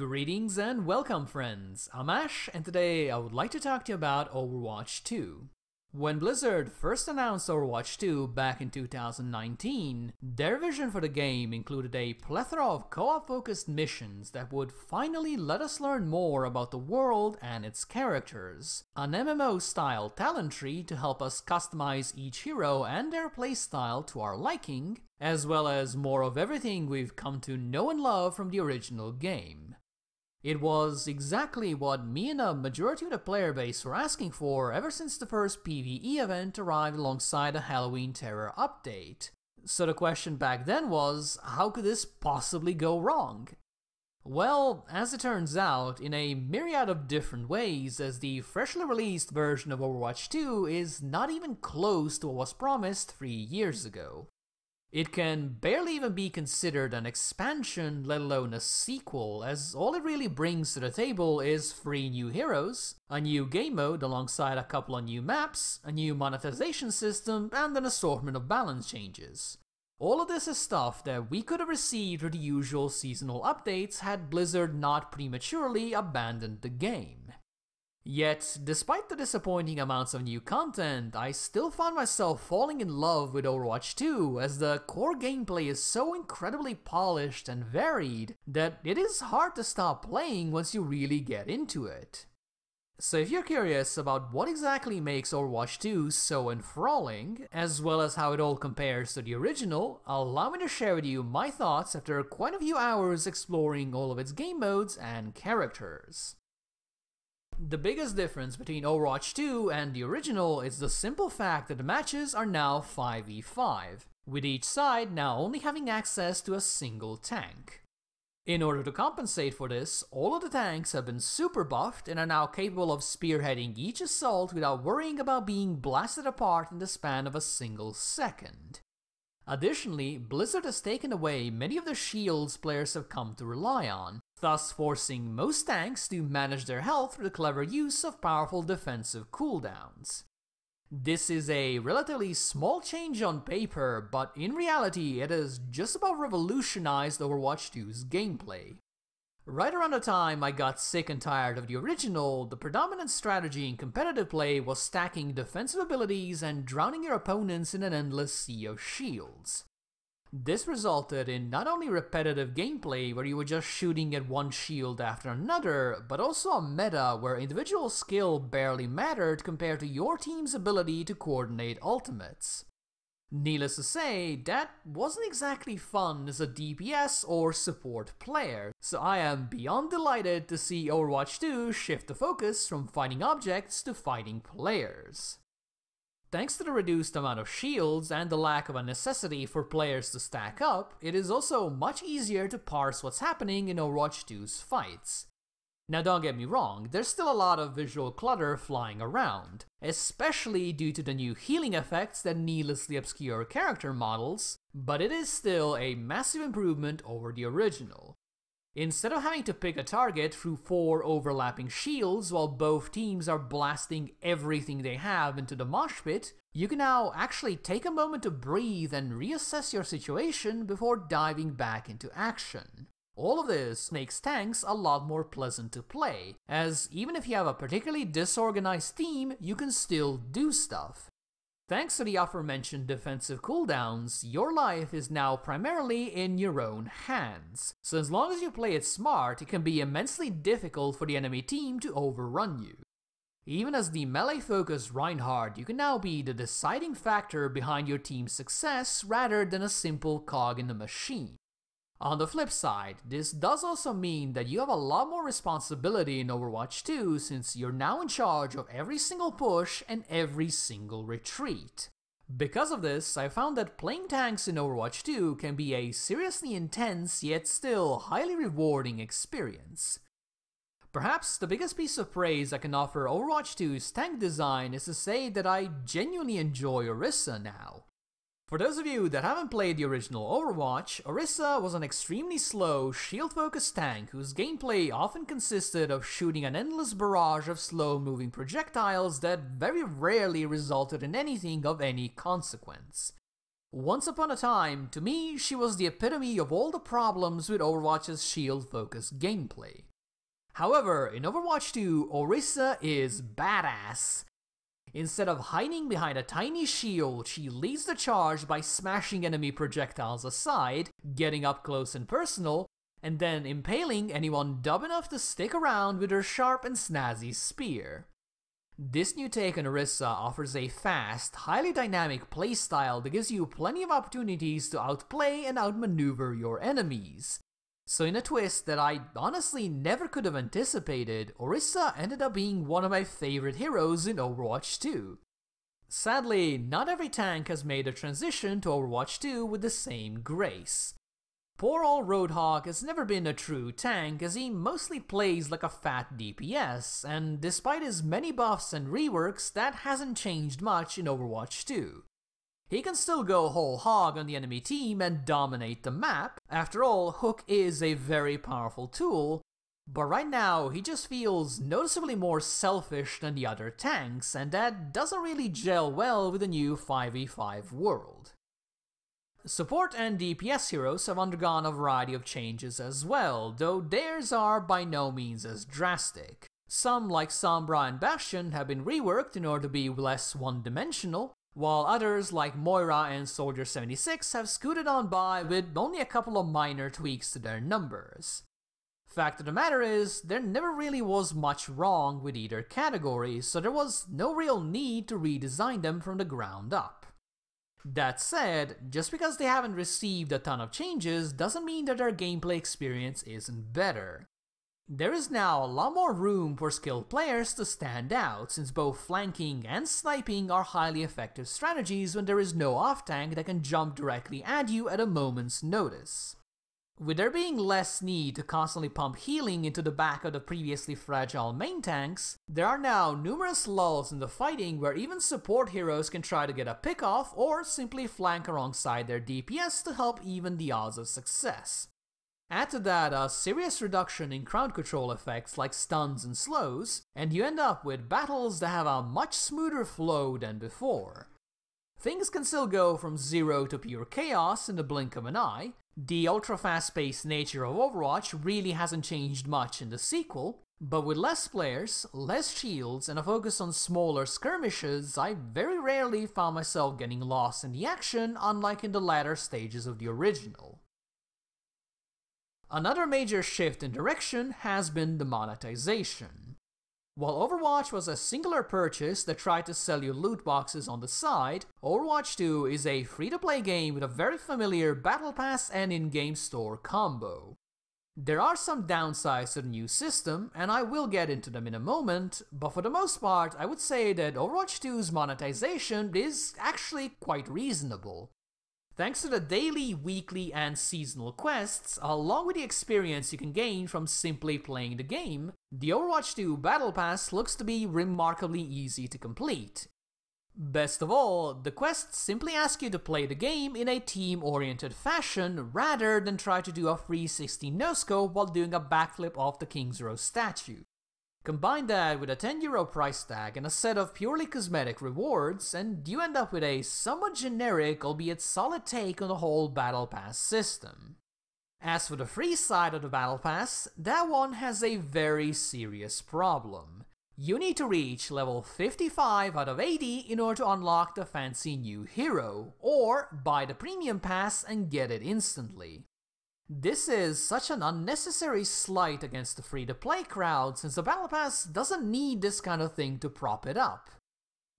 Greetings and welcome friends, I'm Ash and today I would like to talk to you about Overwatch 2. When Blizzard first announced Overwatch 2 back in 2019, their vision for the game included a plethora of co-op focused missions that would finally let us learn more about the world and its characters, an MMO style talent tree to help us customize each hero and their playstyle to our liking, as well as more of everything we've come to know and love from the original game. It was exactly what me and a majority of the player base were asking for ever since the first PvE event arrived alongside a Halloween Terror update. So the question back then was, how could this possibly go wrong? Well, as it turns out, in a myriad of different ways, as the freshly released version of Overwatch 2 is not even close to what was promised 3 years ago. It can barely even be considered an expansion, let alone a sequel, as all it really brings to the table is 3 new heroes, a new game mode alongside a couple of new maps, a new monetization system, and an assortment of balance changes. All of this is stuff that we could have received through the usual seasonal updates had Blizzard not prematurely abandoned the game. Yet, despite the disappointing amounts of new content, I still found myself falling in love with Overwatch 2 as the core gameplay is so incredibly polished and varied that it is hard to stop playing once you really get into it. So if you're curious about what exactly makes Overwatch 2 so enthralling, as well as how it all compares to the original, allow me to share with you my thoughts after quite a few hours exploring all of its game modes and characters. The biggest difference between Overwatch 2 and the original is the simple fact that the matches are now 5v5, with each side now only having access to a single tank. In order to compensate for this, all of the tanks have been super buffed and are now capable of spearheading each assault without worrying about being blasted apart in the span of a single second. Additionally, Blizzard has taken away many of the shields players have come to rely on, thus forcing most tanks to manage their health through the clever use of powerful defensive cooldowns. This is a relatively small change on paper, but in reality it has just about revolutionized Overwatch 2's gameplay. Right around the time I got sick and tired of the original, the predominant strategy in competitive play was stacking defensive abilities and drowning your opponents in an endless sea of shields. This resulted in not only repetitive gameplay where you were just shooting at one shield after another, but also a meta where individual skill barely mattered compared to your team's ability to coordinate ultimates. Needless to say, that wasn't exactly fun as a DPS or support player, so I am beyond delighted to see Overwatch 2 shift the focus from fighting objects to fighting players. Thanks to the reduced amount of shields and the lack of a necessity for players to stack up, it is also much easier to parse what's happening in Overwatch 2's fights. Now don't get me wrong, there's still a lot of visual clutter flying around, especially due to the new healing effects that needlessly obscure character models, but it is still a massive improvement over the original. Instead of having to pick a target through 4 overlapping shields while both teams are blasting everything they have into the mosh pit, you can now actually take a moment to breathe and reassess your situation before diving back into action. All of this makes tanks a lot more pleasant to play, as even if you have a particularly disorganized team, you can still do stuff. Thanks to the aforementioned defensive cooldowns, your life is now primarily in your own hands, so as long as you play it smart, it can be immensely difficult for the enemy team to overrun you. Even as the melee-focused Reinhardt, you can now be the deciding factor behind your team's success rather than a simple cog in the machine. On the flip side, this does also mean that you have a lot more responsibility in Overwatch 2 since you're now in charge of every single push and every single retreat. Because of this, I found that playing tanks in Overwatch 2 can be a seriously intense yet still highly rewarding experience. Perhaps the biggest piece of praise I can offer Overwatch 2's tank design is to say that I genuinely enjoy Orisa now. For those of you that haven't played the original Overwatch, Orisa was an extremely slow, shield-focused tank whose gameplay often consisted of shooting an endless barrage of slow-moving projectiles that very rarely resulted in anything of any consequence. Once upon a time, to me, she was the epitome of all the problems with Overwatch's shield-focused gameplay. However, in Overwatch 2, Orisa is badass. Instead of hiding behind a tiny shield, she leads the charge by smashing enemy projectiles aside, getting up close and personal, and then impaling anyone dumb enough to stick around with her sharp and snazzy spear. This new take on Orisa offers a fast, highly dynamic playstyle that gives you plenty of opportunities to outplay and outmaneuver your enemies. So in a twist that I honestly never could have anticipated, Orisa ended up being one of my favorite heroes in Overwatch 2. Sadly, not every tank has made a transition to Overwatch 2 with the same grace. Poor old Roadhog has never been a true tank, as he mostly plays like a fat DPS, and despite his many buffs and reworks, that hasn't changed much in Overwatch 2. He can still go whole hog on the enemy team and dominate the map. After all, Hook is a very powerful tool, but right now he just feels noticeably more selfish than the other tanks, and that doesn't really gel well with the new 5v5 world. Support and DPS heroes have undergone a variety of changes as well, though theirs are by no means as drastic. Some, like Sombra and Bastion, have been reworked in order to be less one-dimensional, while others like Moira and Soldier 76 have scooted on by with only a couple of minor tweaks to their numbers. Fact of the matter is, there never really was much wrong with either category, so there was no real need to redesign them from the ground up. That said, just because they haven't received a ton of changes doesn't mean that their gameplay experience isn't better. There is now a lot more room for skilled players to stand out, since both flanking and sniping are highly effective strategies when there is no off-tank that can jump directly at you at a moment's notice. With there being less need to constantly pump healing into the back of the previously fragile main tanks, there are now numerous lulls in the fighting where even support heroes can try to get a pick-off or simply flank alongside their DPS to help even the odds of success. Add to that a serious reduction in crowd control effects like stuns and slows, and you end up with battles that have a much smoother flow than before. Things can still go from zero to pure chaos in the blink of an eye. The ultra fast-paced nature of Overwatch really hasn't changed much in the sequel, but with less players, less shields, and a focus on smaller skirmishes, I very rarely found myself getting lost in the action, unlike in the latter stages of the original. Another major shift in direction has been the monetization. While Overwatch was a singular purchase that tried to sell you loot boxes on the side, Overwatch 2 is a free-to-play game with a very familiar Battle Pass and in-game store combo. There are some downsides to the new system, and I will get into them in a moment, but for the most part I would say that Overwatch 2's monetization is actually quite reasonable. Thanks to the daily, weekly, and seasonal quests, along with the experience you can gain from simply playing the game, the Overwatch 2 Battle Pass looks to be remarkably easy to complete. Best of all, the quests simply ask you to play the game in a team-oriented fashion rather than try to do a 360 no-scope while doing a backflip off the King's Row statue. Combine that with a €10 price tag and a set of purely cosmetic rewards, and you end up with a somewhat generic, albeit solid take on the whole Battle Pass system. As for the free side of the Battle Pass, that one has a very serious problem. You need to reach level 55 out of 80 in order to unlock the fancy new hero, or buy the premium pass and get it instantly. This is such an unnecessary slight against the free-to-play crowd, since the Battle Pass doesn't need this kind of thing to prop it up.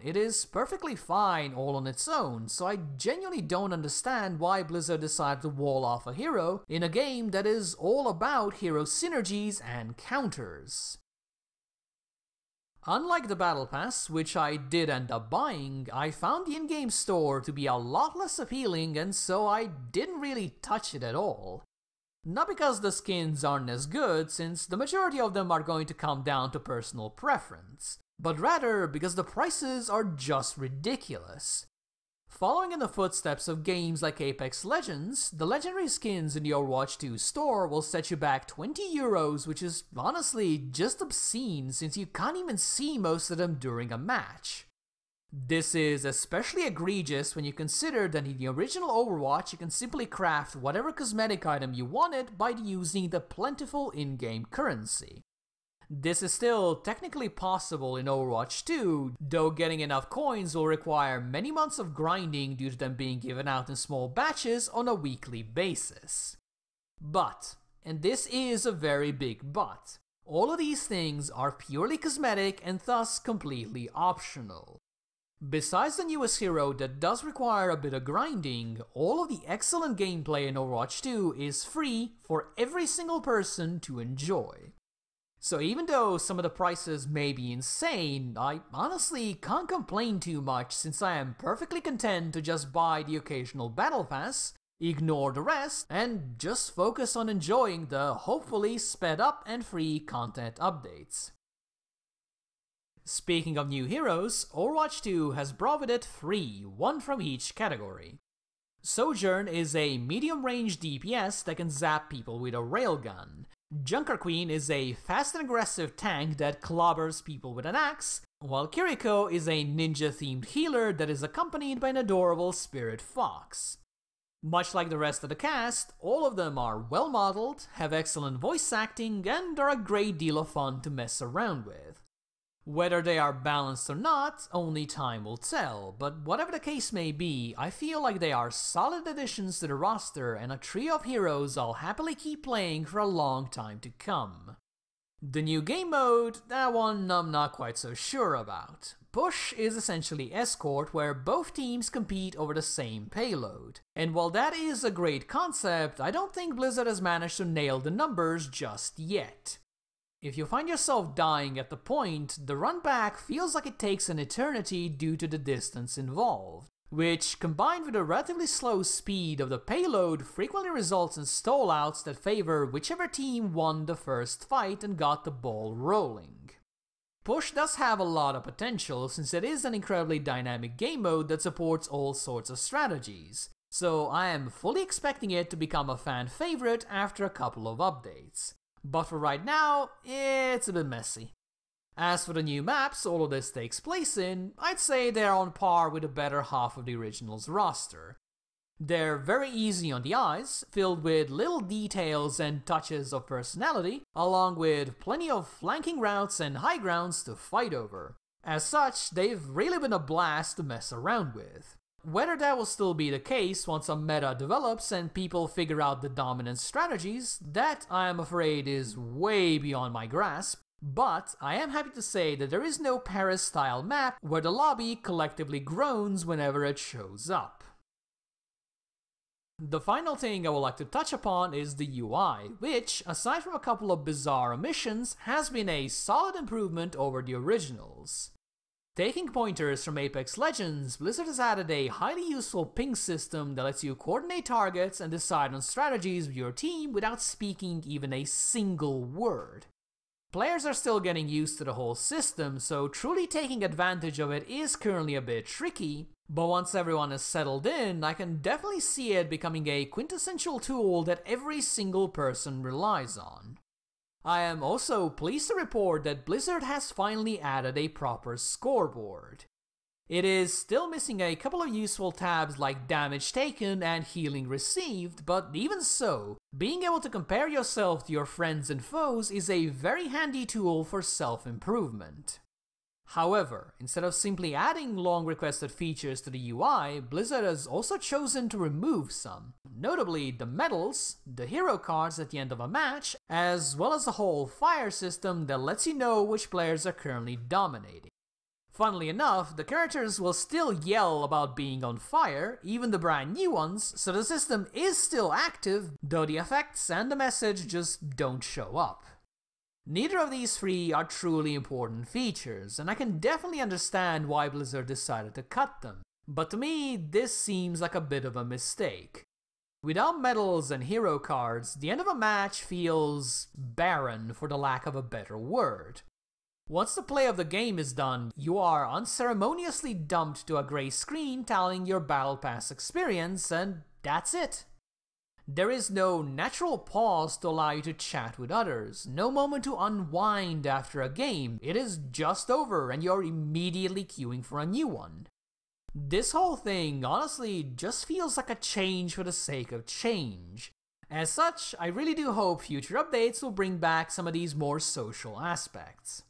It is perfectly fine all on its own, so I genuinely don't understand why Blizzard decided to wall off a hero in a game that is all about hero synergies and counters. Unlike the Battle Pass, which I did end up buying, I found the in-game store to be a lot less appealing, and so I didn't really touch it at all. Not because the skins aren't as good, since the majority of them are going to come down to personal preference, but rather because the prices are just ridiculous. Following in the footsteps of games like Apex Legends, the legendary skins in the Overwatch 2 store will set you back €20, which is honestly just obscene since you can't even see most of them during a match. This is especially egregious when you consider that in the original Overwatch you can simply craft whatever cosmetic item you wanted by using the plentiful in-game currency. This is still technically possible in Overwatch 2, though getting enough coins will require many months of grinding due to them being given out in small batches on a weekly basis. But, and this is a very big but, all of these things are purely cosmetic and thus completely optional. Besides the newest hero that does require a bit of grinding, all of the excellent gameplay in Overwatch 2 is free for every single person to enjoy. So even though some of the prices may be insane, I honestly can't complain too much since I am perfectly content to just buy the occasional battle pass, ignore the rest, and just focus on enjoying the hopefully sped up and free content updates. Speaking of new heroes, Overwatch 2 has brought with it 3, one from each category. Sojourn is a medium-range DPS that can zap people with a railgun. Junker Queen is a fast and aggressive tank that clobbers people with an axe, while Kiriko is a ninja-themed healer that is accompanied by an adorable spirit fox. Much like the rest of the cast, all of them are well modeled, have excellent voice acting, and are a great deal of fun to mess around with. Whether they are balanced or not, only time will tell, but whatever the case may be, I feel like they are solid additions to the roster and a trio of heroes I'll happily keep playing for a long time to come. The new game mode, that one I'm not quite so sure about. Push is essentially escort where both teams compete over the same payload. And while that is a great concept, I don't think Blizzard has managed to nail the numbers just yet. If you find yourself dying at the point, the run back feels like it takes an eternity due to the distance involved, which, combined with the relatively slow speed of the payload, frequently results in stallouts that favor whichever team won the first fight and got the ball rolling. Push does have a lot of potential since it is an incredibly dynamic game mode that supports all sorts of strategies, so I am fully expecting it to become a fan favorite after a couple of updates. But for right now, it's a bit messy. As for the new maps all of this takes place in, I'd say they're on par with the better half of the original's roster. They're very easy on the eyes, filled with little details and touches of personality, along with plenty of flanking routes and high grounds to fight over. As such, they've really been a blast to mess around with. Whether that will still be the case once a meta develops and people figure out the dominant strategies, that I am afraid is way beyond my grasp, but I am happy to say that there is no Paris-style map where the lobby collectively groans whenever it shows up. The final thing I would like to touch upon is the UI, which, aside from a couple of bizarre omissions, has been a solid improvement over the originals. Taking pointers from Apex Legends, Blizzard has added a highly useful ping system that lets you coordinate targets and decide on strategies with your team without speaking even a single word. Players are still getting used to the whole system, so truly taking advantage of it is currently a bit tricky, but once everyone is settled in, I can definitely see it becoming a quintessential tool that every single person relies on. I am also pleased to report that Blizzard has finally added a proper scoreboard. It is still missing a couple of useful tabs like damage taken and healing received, but even so, being able to compare yourself to your friends and foes is a very handy tool for self-improvement. However, instead of simply adding long-requested features to the UI, Blizzard has also chosen to remove some, notably the medals, the hero cards at the end of a match, as well as the whole fire system that lets you know which players are currently dominating. Funnily enough, the characters will still yell about being on fire, even the brand new ones, so the system is still active, though the effects and the message just don't show up. Neither of these three are truly important features, and I can definitely understand why Blizzard decided to cut them, but to me, this seems like a bit of a mistake. Without medals and hero cards, the end of a match feels barren, for the lack of a better word. Once the play of the game is done, you are unceremoniously dumped to a grey screen telling your Battle Pass experience, and that's it. There is no natural pause to allow you to chat with others, no moment to unwind after a game. It is just over and you're immediately queuing for a new one. This whole thing honestly just feels like a change for the sake of change. As such, I really do hope future updates will bring back some of these more social aspects.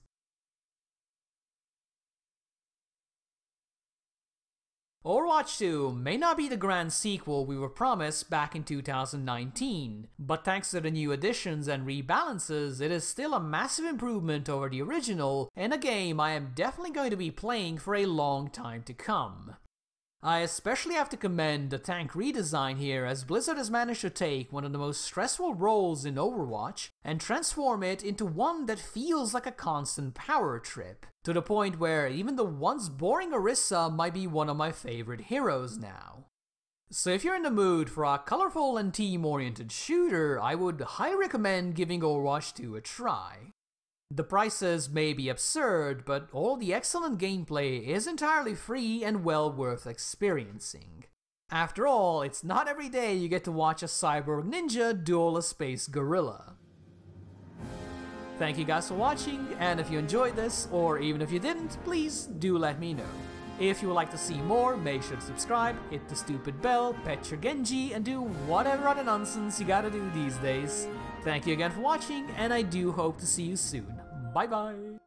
Overwatch 2 may not be the grand sequel we were promised back in 2019, but thanks to the new additions and rebalances, it is still a massive improvement over the original, and a game I am definitely going to be playing for a long time to come. I especially have to commend the tank redesign here, as Blizzard has managed to take one of the most stressful roles in Overwatch and transform it into one that feels like a constant power trip, to the point where even the once boring Orisa might be one of my favorite heroes now. So if you're in the mood for a colorful and team-oriented shooter, I would highly recommend giving Overwatch 2 a try. The prices may be absurd, but all the excellent gameplay is entirely free and well worth experiencing. After all, it's not every day you get to watch a cyborg ninja duel a space gorilla. Thank you guys for watching, and if you enjoyed this, or even if you didn't, please do let me know. If you would like to see more, make sure to subscribe, hit the stupid bell, pet your Genji, and do whatever other nonsense you gotta do these days. Thank you again for watching, and I do hope to see you soon. Bye bye!